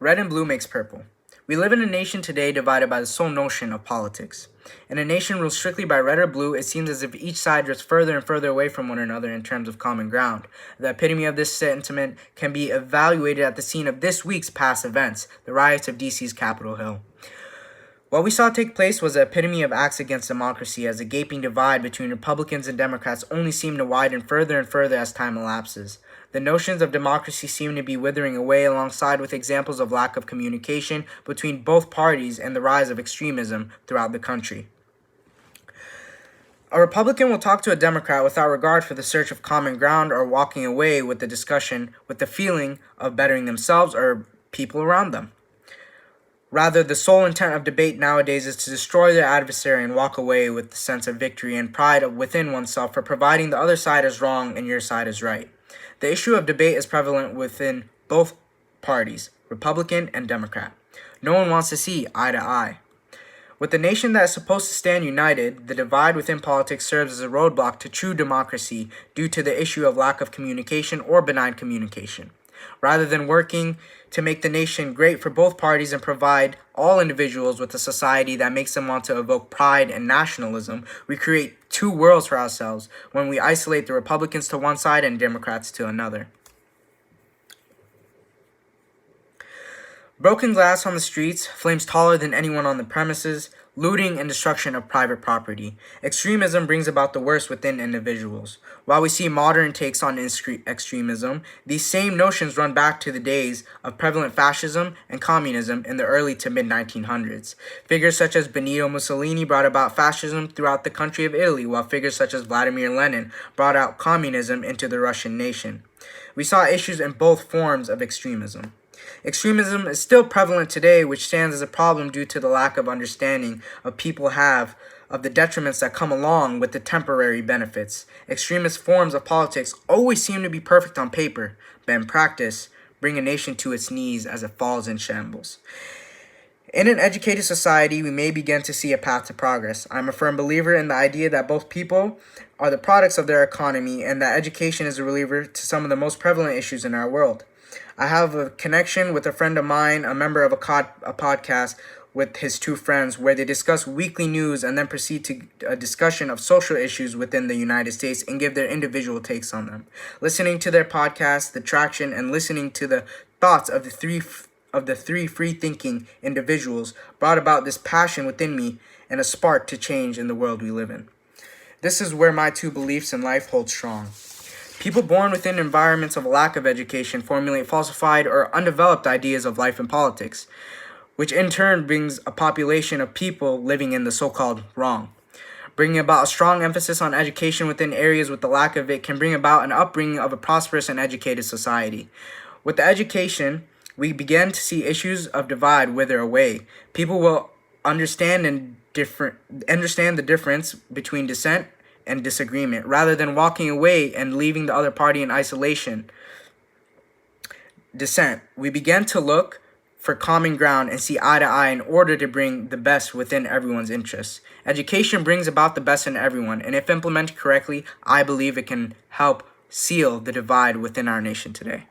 Red and blue makes purple. We live in a nation today divided by the sole notion of politics. In a nation ruled strictly by red or blue, it seems as if each side drifts further and further away from one another in terms of common ground. The epitome of this sentiment can be evaluated at the scene of this week's past events, the riots of DC's Capitol Hill. What we saw take place was the epitome of acts against democracy, as the gaping divide between Republicans and Democrats only seemed to widen further and further as time elapses. The notions of democracy seem to be withering away alongside with examples of lack of communication between both parties and the rise of extremism throughout the country. A Republican will talk to a Democrat without regard for the search of common ground or walking away with the discussion with the feeling of bettering themselves or people around them. Rather, the sole intent of debate nowadays is to destroy their adversary and walk away with the sense of victory and pride within oneself for providing the other side is wrong and your side is right. The issue of debate is prevalent within both parties, Republican and Democrat. No one wants to see eye to eye. With a nation that is supposed to stand united, the divide within politics serves as a roadblock to true democracy due to the issue of lack of communication or benign communication. Rather than working to make the nation great for both parties and provide all individuals with a society that makes them want to evoke pride and nationalism, we create two worlds for ourselves when we isolate the Republicans to one side and Democrats to another. Broken glass on the streets, flames taller than anyone on the premises, looting and destruction of private property. Extremism brings about the worst within individuals. While we see modern takes on extremism, these same notions run back to the days of prevalent fascism and communism in the early to mid-1900s. Figures such as Benito Mussolini brought about fascism throughout the country of Italy, while figures such as Vladimir Lenin brought out communism into the Russian nation. We saw issues in both forms of extremism. Extremism is still prevalent today, which stands as a problem due to the lack of understanding of people have of the detriments that come along with the temporary benefits. Extremist forms of politics always seem to be perfect on paper, but in practice, bring a nation to its knees as it falls in shambles. In an educated society, we may begin to see a path to progress. I'm a firm believer in the idea that both people are the products of their economy and that education is a reliever to some of the most prevalent issues in our world. I have a connection with a friend of mine, a member of a podcast with his two friends, where they discuss weekly news and then proceed to a discussion of social issues within the United States and give their individual takes on them. Listening to their podcast, the traction, and listening to the thoughts of the three free-thinking individuals brought about this passion within me and a spark to change in the world we live in. This is where my two beliefs in life hold strong. People born within environments of lack of education formulate falsified or undeveloped ideas of life and politics, which in turn brings a population of people living in the so-called wrong. Bringing about a strong emphasis on education within areas with the lack of it can bring about an upbringing of a prosperous and educated society. With the education, we begin to see issues of divide wither away. People will understand the difference between dissent and disagreement, rather than walking away and leaving the other party in isolation. Dissent. We begin to look for common ground and see eye to eye in order to bring the best within everyone's interests. Education brings about the best in everyone, and if implemented correctly, I believe it can help seal the divide within our nation today.